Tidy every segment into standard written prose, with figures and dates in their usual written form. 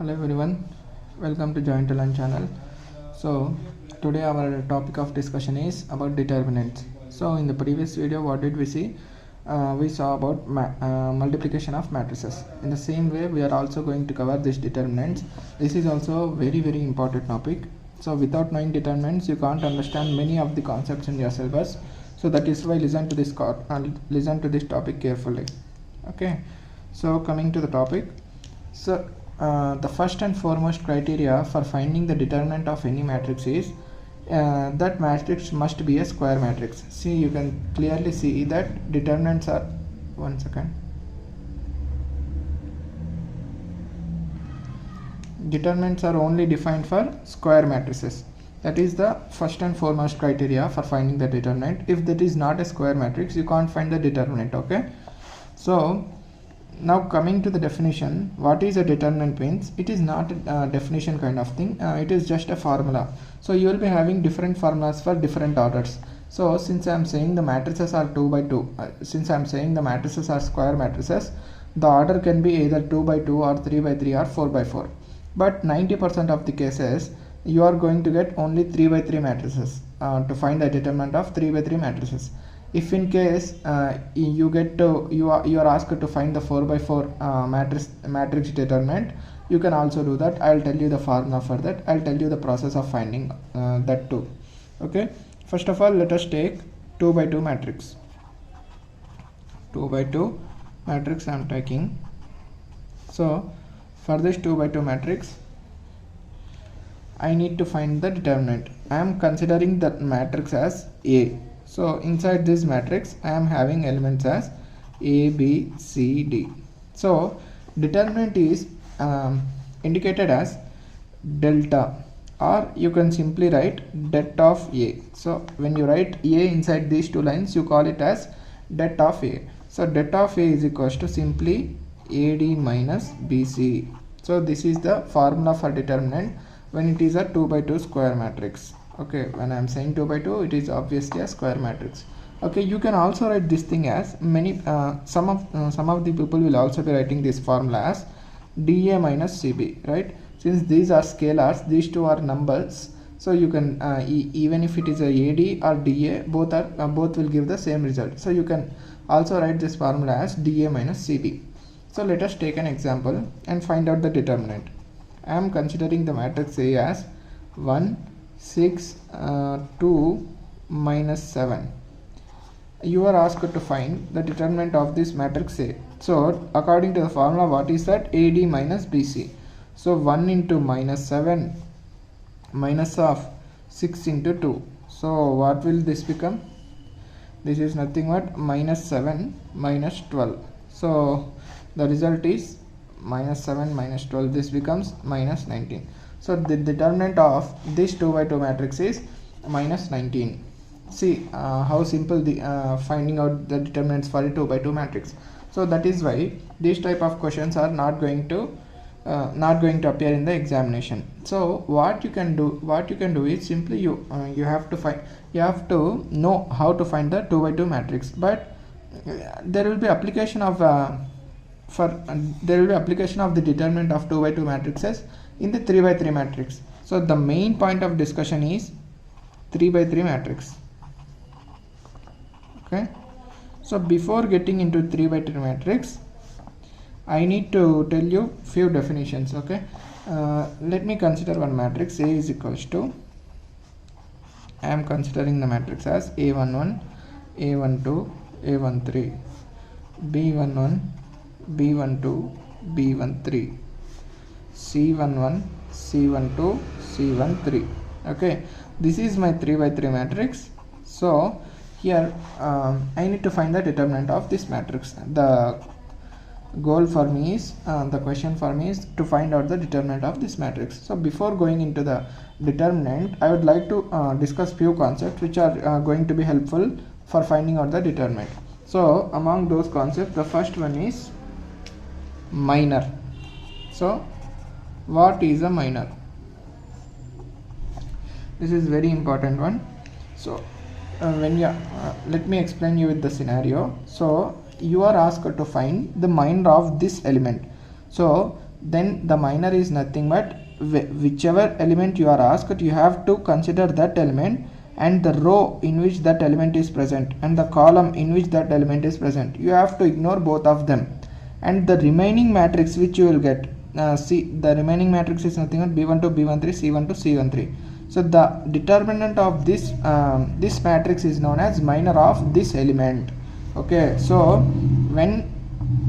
Hello everyone, welcome to Join to Learn channel. So today our topic of discussion is about determinants. So in the previous video, what did we see? We saw about multiplication of matrices. In the same way, we are also going to cover this determinants. This is also very important topic. So without knowing determinants, you can't understand many of the concepts in your syllabus. So that is why listen to this topic carefully. Okay. So coming to the topic. So the first and foremost criteria for finding the determinant of any matrix is that matrix must be a square matrix. See, you can clearly see that determinants are determinants are only defined for square matrices. That is the first and foremost criteria for finding the determinant. If that is not a square matrix, you can't find the determinant. Okay, so now coming to the definition, what is a determinant means? It is not a definition kind of thing, it is just a formula. So you will be having different formulas for different orders. So since I am saying the matrices are 2 by 2, since I am saying the matrices are square matrices, the order can be either 2 by 2 or 3 by 3 or 4 by 4. But 90% of the cases you are going to get only 3 by 3 matrices to find the determinant of 3 by 3 matrices. If in case you are asked to find the 4 by 4 matrix determinant, you can also do that. I'll tell you the formula for that. I'll tell you the process of finding that too. Okay, first of all, let us take 2 by 2 matrix. 2 by 2 matrix I am taking. So for this 2 by 2 matrix, I need to find the determinant. I am considering the matrix as A. So inside this matrix, I am having elements as A, B, C, D. So determinant is indicated as delta, or you can simply write det of A. So when you write A inside these two lines, you call it as det of A. So det of A is equals to simply AD minus BC. So this is the formula for determinant when it is a 2 by 2 square matrix. Okay, when I am saying 2 by 2, it is obviously a square matrix. Okay, you can also write this thing as many some of the people will also be writing this formula as dA minus CB, right? Since these are scalars, these two are numbers, so you can even if it is a AD or dA, both will give the same result. So you can also write this formula as dA minus CB. So let us take an example and find out the determinant. I am considering the matrix A as 1, 6, 2, minus 7. You are asked to find the determinant of this matrix A. So according to the formula, what is that? AD minus BC. So 1 into minus 7 minus of 6 into 2. So what will this become? This is nothing but minus 7 minus 12. So the result is minus 7 minus 12. This becomes minus 19. So the determinant of this 2 by 2 matrix is minus 19. See how simple the finding out the determinants for a 2 by 2 matrix. So that is why these type of questions are not going to appear in the examination. So what you can do is simply you have to know how to find the 2 by 2 matrix. But there will be application of the determinant of 2 by 2 matrices in the 3 by 3 matrix. So the main point of discussion is 3 by 3 matrix. Okay, so before getting into 3 by 3 matrix, I need to tell you few definitions. Okay, let me consider one matrix. A is equals to, I am considering the matrix as A11, A12, A13, B11, B12, B13, C11, C12, C13. Okay, this is my 3 by 3 matrix. So here I need to find the determinant of this matrix. The goal for me is the question for me is to find out the determinant of this matrix. So before going into the determinant, I would like to discuss few concepts which are going to be helpful for finding out the determinant. So among those concepts, the first one is minor. So what is a minor? This is very important one. So let me explain you with the scenario. So you are asked to find the minor of this element. So then the minor is nothing but whichever element you are asked, you have to consider that element and the row in which that element is present and the column in which that element is present. You have to ignore both of them, and the remaining matrix which you will get, see, the remaining matrix is nothing but b12 b13 c12 c13. So the determinant of this this matrix is known as minor of this element. Okay, so when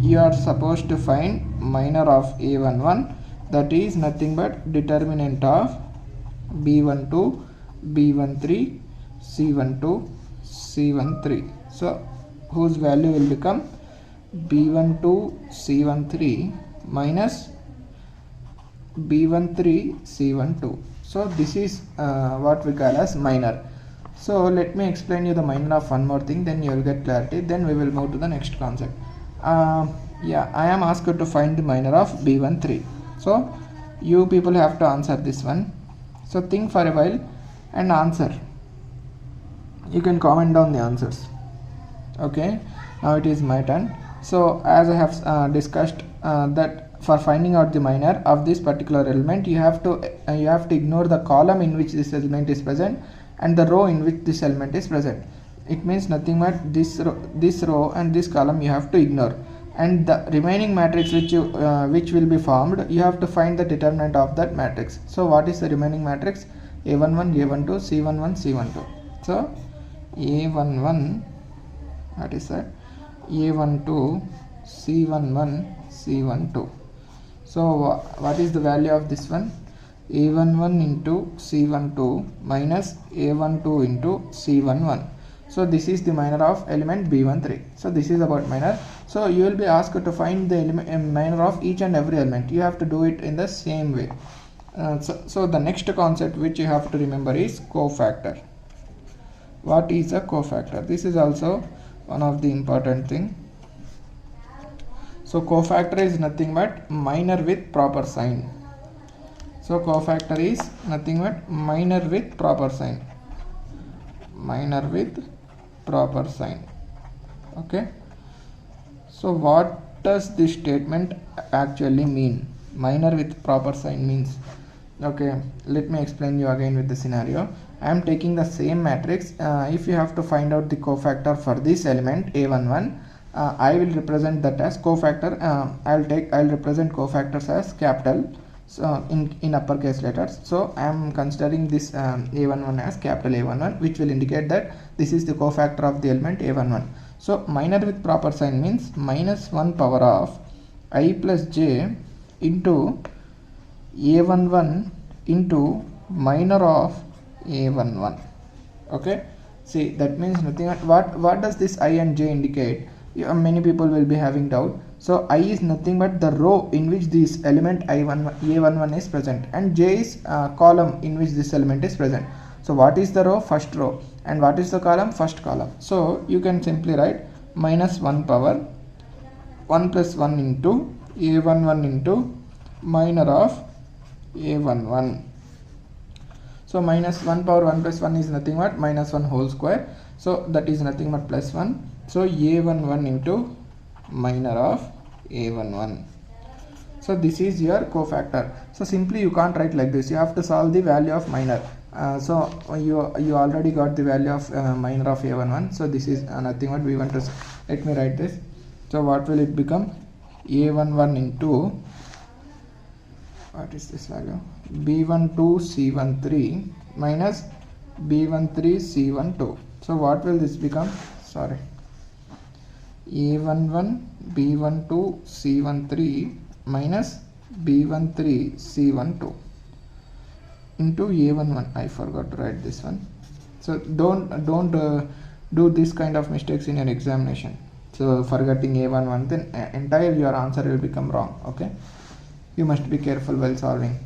you are supposed to find minor of a11, that is nothing but determinant of b12 b13 c12 c13. So whose value will become b12 c13 minus b13 c12. So this is what we call as minor. So let me explain you the minor of one more thing, then you will get clarity, then we will move to the next concept. Yeah, I am asked to find the minor of b13. So you people have to answer this one. So think for a while and answer. You can comment down the answers. Okay, now it is my turn. So as I have discussed that for finding out the minor of this particular element, you have to ignore the column in which this element is present and the row in which this element is present. It means nothing but this row and this column you have to ignore, and the remaining matrix which will be formed, you have to find the determinant of that matrix. So what is the remaining matrix? a11 a12 c11 c12. So a11, what is that? a12 c11 c12. So what is the value of this one? a11 into c12 minus a12 into c11. So this is the minor of element b13. So this is about minor. So you will be asked to find the minor of each and every element. You have to do it in the same way. So the next concept which you have to remember is cofactor. What is a cofactor? This is also one of the important thing. So cofactor is nothing but minor with proper sign. So cofactor is nothing but minor with proper sign. Minor with proper sign. Okay. So what does this statement actually mean? Minor with proper sign means, okay, let me explain you again with the scenario. I am taking the same matrix. If you have to find out the cofactor for this element a11, I will represent that as cofactor. I'll represent cofactors as capital, so in uppercase letters. So I am considering this a11 as capital A11, which will indicate that this is the cofactor of the element a11. So minor with proper sign means minus 1 power of I plus j into a11 into minor of a11. Okay, see, that means nothing. What does this I and j indicate? Many people will be having doubt. So I is nothing but the row in which this element a11 is present, and j is column in which this element is present. So what is the row? First row. And what is the column? First column. So you can simply write minus 1 power 1 plus 1 into a11 into minor of a11. So minus 1 power 1 plus 1 is nothing but minus 1 whole square. So that is nothing but plus 1. So a11 into minor of a11. So this is your cofactor. So simply you can't write like this. You have to solve the value of minor. So you already got the value of minor of a11. So this is nothing but we want to, let me write this. So what will it become? a11 into, what is this value? b12 c13 minus b13 c12. So what will this become? Sorry, a11 b12 c13 minus b13 c12 into a11. I forgot to write this one. So don't do this kind of mistakes in your examination. So forgetting a11, then entire your answer will become wrong. Okay, you must be careful while solving.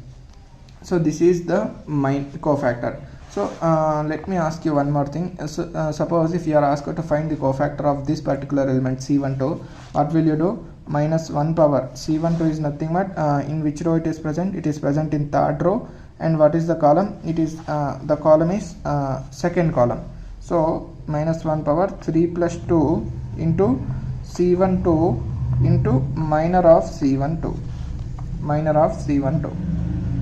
So this is the cofactor. So let me ask you one more thing. Suppose if you are asked to find the cofactor of this particular element c12, what will you do? Minus 1 power c12 is nothing but in which row it is present? It is present in third row. And what is the column? It is the column is second column. So minus 1 power 3 plus 2 into c12 into minor of c12. minor of C12.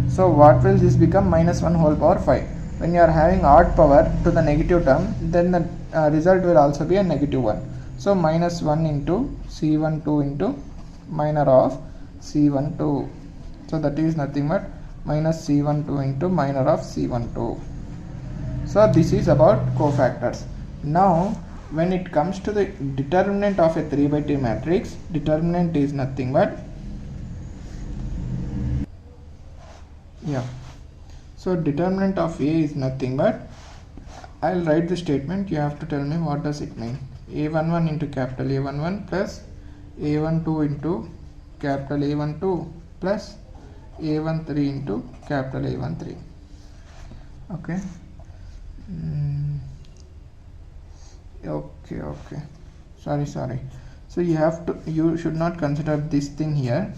So what will this become? Minus 1 whole power 5. When you are having odd power to the negative term, then the result will also be a negative 1. So minus 1 into C12 into minor of C12. So that is nothing but minus C12 into minor of C12. So this is about cofactors. Now when it comes to the determinant of a 3 by 3 matrix, determinant is nothing but so determinant of A is nothing but, I'll write the statement, you have to tell me what does it mean. A11 into capital A11 plus A12 into capital A12 plus A13 into capital A13. Okay. Okay. Sorry. So you should not consider this thing here.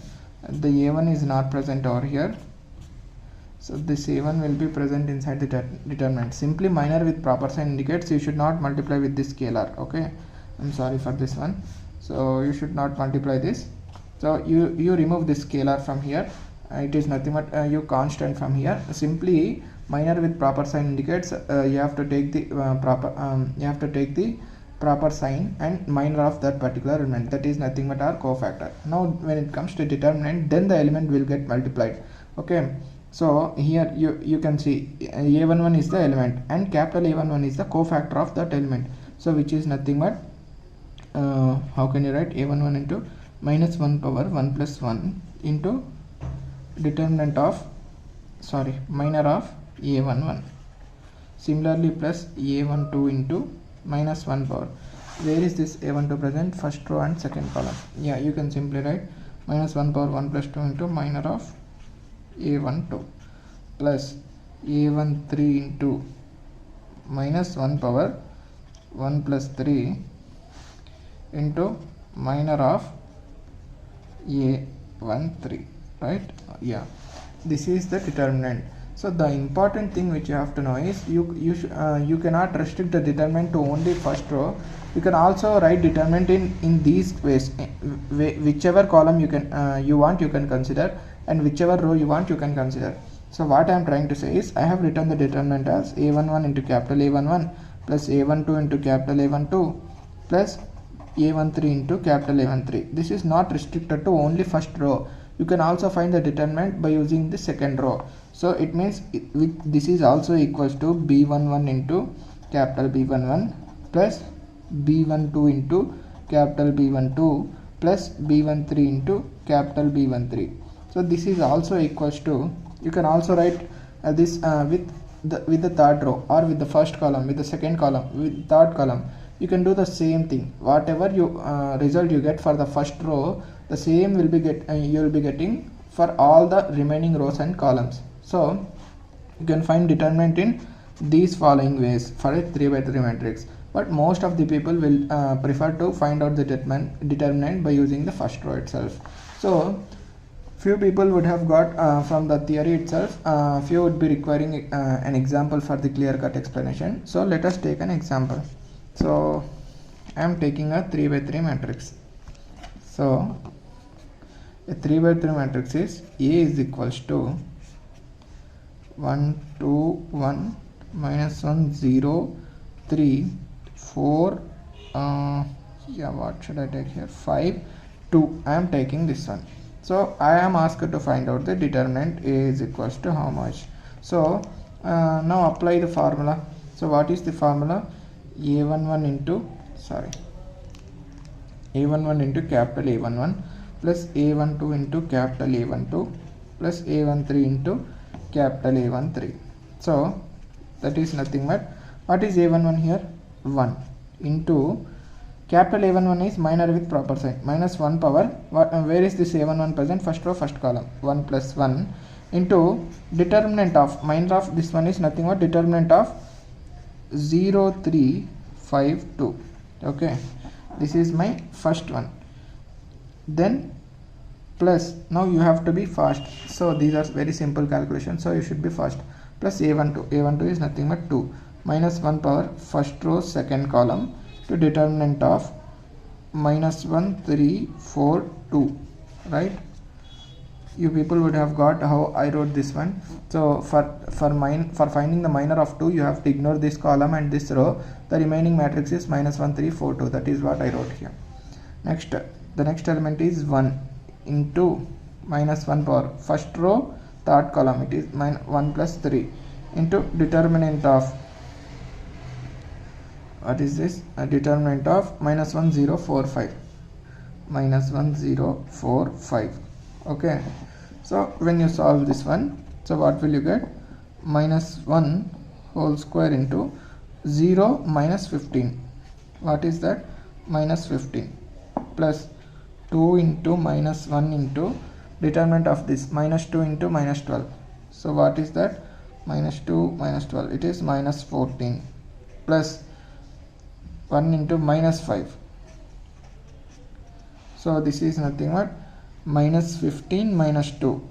The A1 is not present over here. So this A1 will be present inside the determinant. Simply minor with proper sign indicates you should not multiply with this scalar. Okay, I'm sorry for this one. So you should not multiply this. So you remove this scalar from here. It is nothing but you constant from here. Simply minor with proper sign indicates you have to take the proper sign and minor of that particular element. That is nothing but our cofactor. Now when it comes to determinant, then the element will get multiplied. Okay. So here you can see A11 is the element and capital A11 is the cofactor of that element. So which is nothing but how can you write A11 into minus 1 power 1 plus 1 into determinant of minor of A11. Similarly plus A12 into minus 1 power. Where is this A12 present? First row and second column. Yeah, you can simply write minus 1 power 1 plus 2 into minor of A12 plus A13 into minus 1 power 1 plus 3 into minor of A13, right? Yeah, this is the determinant. So the important thing which you have to know is you cannot restrict the determinant to only first row. You can also write determinant in these ways. Whichever column you want you can consider, and whichever row you want you can consider. So what I am trying to say is I have written the determinant as A11 into capital A11 plus A12 into capital A12 plus A13 into capital A13. This is not restricted to only first row. You can also find the determinant by using the second row. So it means this is also equals to B11 into capital B11 plus B12 into capital B12 plus B13 into capital B13. So this is also equals to, you can also write this with the third row, or with the first column, with the second column, with third column. You can do the same thing. Whatever you result you get for the first row, the same will be you will be getting for all the remaining rows and columns. So you can find determinant in these following ways for a 3 by 3 matrix. But most of the people will prefer to find out the determinant by using the first row itself. So few people would have got from the theory itself, few would be requiring an example for the clear-cut explanation. So let us take an example. So I am taking a 3 by 3 matrix. So a 3 by 3 matrix is A is equals to 1 2 1 minus 1 0 3 4 what should I take here, 5 2. I am taking this one. So I am asked to find out the determinant A is equals to how much. So now apply the formula. So what is the formula? A11 into capital A11 plus A12 into capital A12 plus A13 into capital A13. So that is nothing but, what is A11 here? 1 into capital A11 is minor with proper sign, minus 1 power, where is this A11 present? First row, first column, 1 plus 1 into determinant of, minor of this one is nothing but determinant of 0 3 5 2. Okay, this is my first one. Then plus, now you have to be fast. So these are very simple calculations, so you should be fast. Plus A12 is nothing but 2 minus 1 power first row second column to determinant of minus 1 3 4 2, right? you people would have got how I wrote this one. So for finding the minor of 2, you have to ignore this column and this row. The remaining matrix is minus 1 3 4 2. That is what I wrote here. Next, the next element is 1 into minus 1 power first row third column, it is 1 plus 3 into determinant of, what is this, a determinant of minus 1 0 4 5, minus 1 0 4 5. Okay, so when you solve this one, so what will you get? Minus 1 whole square into 0 minus 15, what is that? Minus 15 plus 2 into minus 1 into determinant of this minus 2 into minus 12, so what is that? Minus 2 minus 12, it is minus 14 plus 1 into minus 5, so this is nothing but minus 15 minus 2,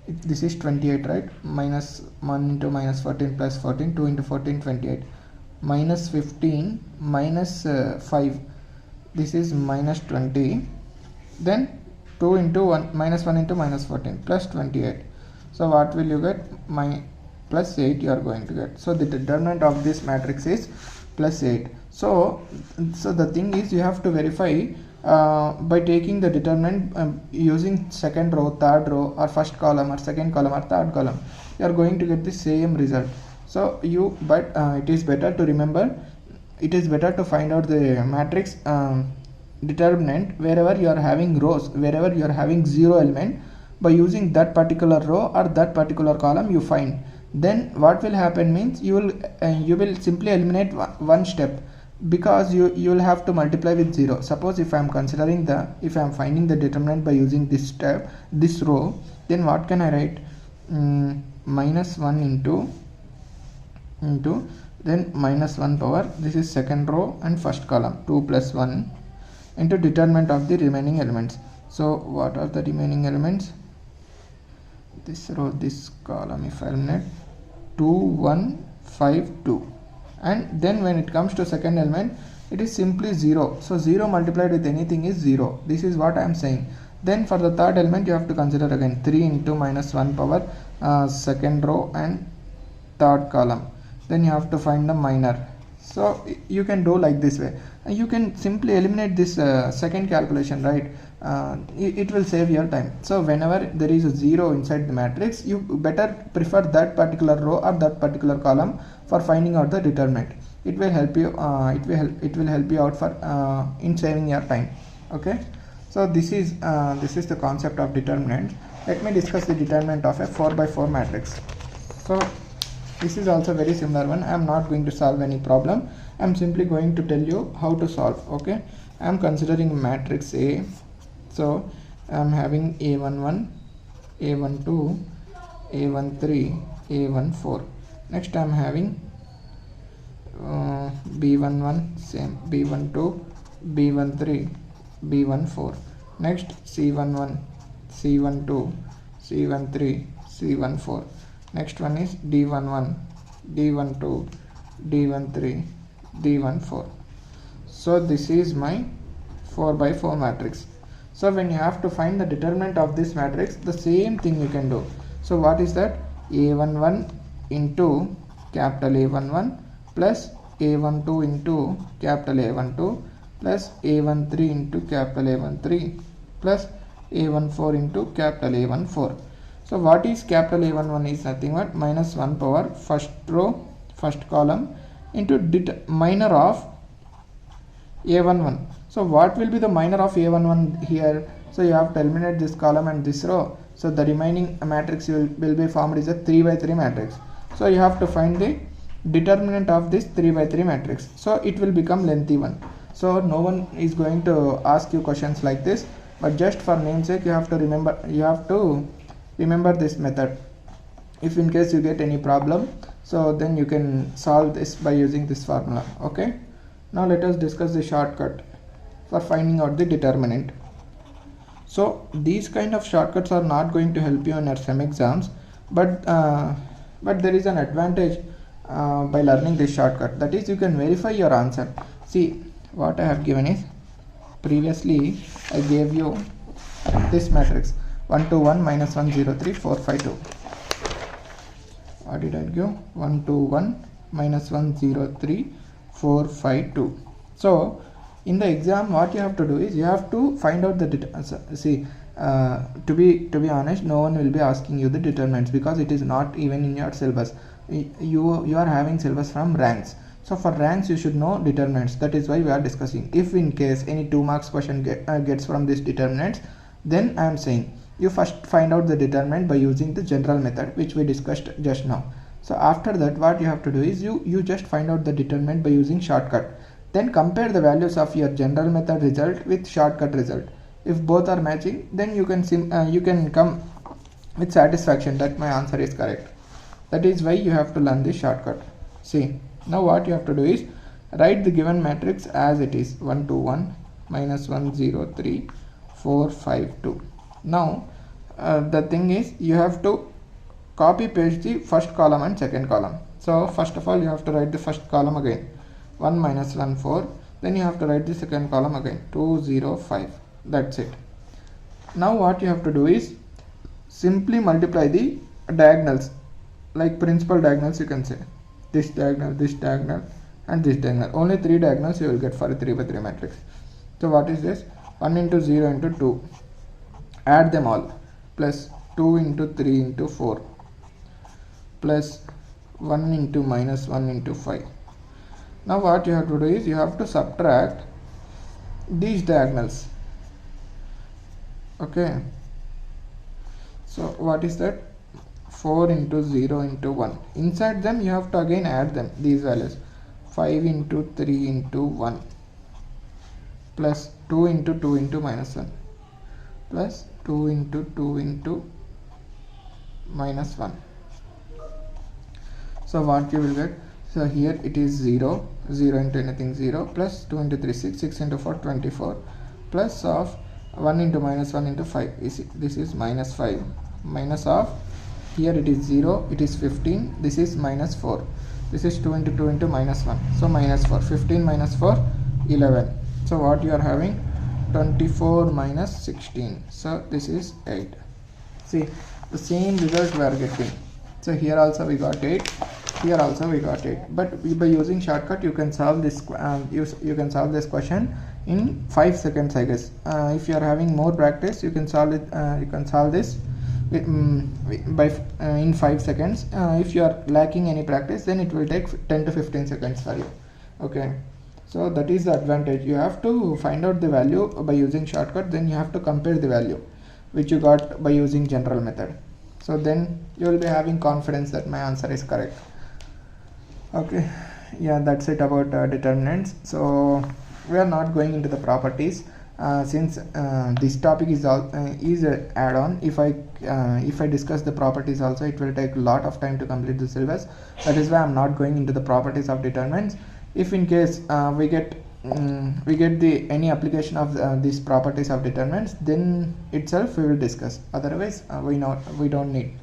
this is 28, right? Minus 1 into minus 14 plus 14, 2 into 14 28, minus 15 minus 5, this is minus 20, then 2 into 1 minus 1 into minus 14 plus 28, so what will you get? Plus 8 you are going to get. So the determinant of this matrix is plus 8. So the thing is, you have to verify by taking the determinant using second row, third row, or first column, or second column, or third column, you are going to get the same result. So it is better to remember, it is better to find out the matrix determinant wherever you are having rows, wherever you are having 0 element, by using that particular row or that particular column you find. Then what will happen means, you will simply eliminate one step, because you will have to multiply with 0. Suppose if I am finding the determinant by using this step, this row, then what can I write? Minus 1 into then minus 1 power, this is second row and first column, 2 plus 1 into determinant of the remaining elements. So what are the remaining elements? This row, this column, if I eliminate 2 1 5 2, and then when it comes to second element, it is simply 0. So 0 multiplied with anything is 0. This is what I am saying. Then for the third element, you have to consider again 3 into minus 1 power second row and third column. Then you have to find the minor. So you can do like this way. You can simply eliminate this second calculation, right? It will save your time. So whenever there is a 0 inside the matrix, you better prefer that particular row or that particular column for finding out the determinant. It will help you. It will help you out for in saving your time. Okay. So this is the concept of determinant. Let me discuss the determinant of a 4x4 matrix. So this is also very similar one. I am not going to solve any problem. I am simply going to tell you how to solve. Okay. I am considering matrix A. So I am having A11, A12, A13, A14. Next I am having B11, same, B12, B13, B14. Next C11, C12, C13, C14. Next one is D11, D12, D13, D14. So this is my 4x4 matrix. So when you have to find the determinant of this matrix, the same thing you can do. So what is that? A11 into capital A11 plus A12 into capital A12 plus A13 into capital A13 plus A14 into capital A14. So what is capital A11 is nothing but minus 1 power first row, first column into minor of A11. So what will be the minor of A11 here? So you have to eliminate this column and this row. So the remaining matrix will be formed is a 3x3 matrix. So you have to find the determinant of this 3x3 matrix. So it will become lengthy one. So no one is going to ask you questions like this, but just for namesake you have to remember this method. If in case you get any problem, so then you can solve this by using this formula. Okay. Now let us discuss the shortcut for finding out the determinant. So these kind of shortcuts are not going to help you in your SEM exams, but there is an advantage by learning this shortcut. That is, you can verify your answer. See, what I have given is, previously I gave you this matrix 1 2 1 minus 1 0 3 4 5 2. What did I give? 1 2 1 minus 1 0 3 4 5 2. So in the exam what you have to do is you have to find out the to be honest, no one will be asking you the determinants because it is not even in your syllabus. You are having syllabus from ranks. So for ranks you should know determinants. That is why we are discussing. If in case any 2 marks question gets from this determinants, then I am saying you first find out the determinant by using the general method which we discussed just now. So after that what you have to do is you just find out the determinant by using shortcut. Then compare the values of your general method result with shortcut result. If both are matching, then you can come with satisfaction that my answer is correct. That is why you have to learn this shortcut. See, now what you have to do is write the given matrix as it is: 1 2 1 minus 1 0 3 4 5 2. Now the thing is you have to copy paste the first column and second column. So first of all you have to write the first column again, 1 minus 1 4. Then you have to write the second column again, 2 0 5. That's it. Now what you have to do is simply multiply the diagonals, like principal diagonals. You can say this diagonal and this diagonal. Only 3 diagonals you will get for a 3 by 3 matrix. So what is this? 1 into 0 into 2, add them all, plus 2 into 3 into 4, plus 1 into minus 1 into 5. Now what you have to do is you have to subtract these diagonals. Okay, so what is that? 4 into 0 into 1. Inside them you have to again add them, these values. 5 into 3 into 1, plus 2 into 2 into minus 1, plus 2 into 2 into minus 1. So what you will get? So here it is 0 into anything 0, plus 2 into 3 6 into 4 24, plus of 1 into minus 1 into 5. This is minus 5, minus of, here it is 0, it is 15, this is minus 4, this is 2 into 2 into minus 1, so minus 4. 15 minus 4, 11. So what you are having? 24 minus 16, so this is 8. See, the same result we are getting. So here also we got 8, here also we got 8, but by using shortcut you can solve this you can solve this question in 5 seconds, I guess. If you are having more practice, you can solve it. You can solve this in 5 seconds. If you are lacking any practice, then it will take 10 to 15 seconds for you. Okay, so that is the advantage. You have to find out the value by using shortcut, then you have to compare the value which you got by using general method. So then you will be having confidence that my answer is correct. Okay, yeah, that's it about determinants. So we are not going into the properties since this topic is an add-on. If I discuss the properties also, it will take a lot of time to complete the syllabus. That is why I'm not going into the properties of determinants. If in case we get any application of these properties of determinants, then itself we will discuss. Otherwise we don't need.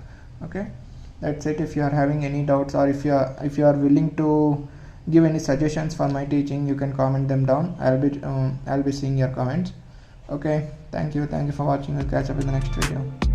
Okay, that's it. If you are having any doubts, or if you are willing to give any suggestions for my teaching, you can comment them down. I'll be seeing your comments. Okay, thank you for watching. We'll catch up in the next video.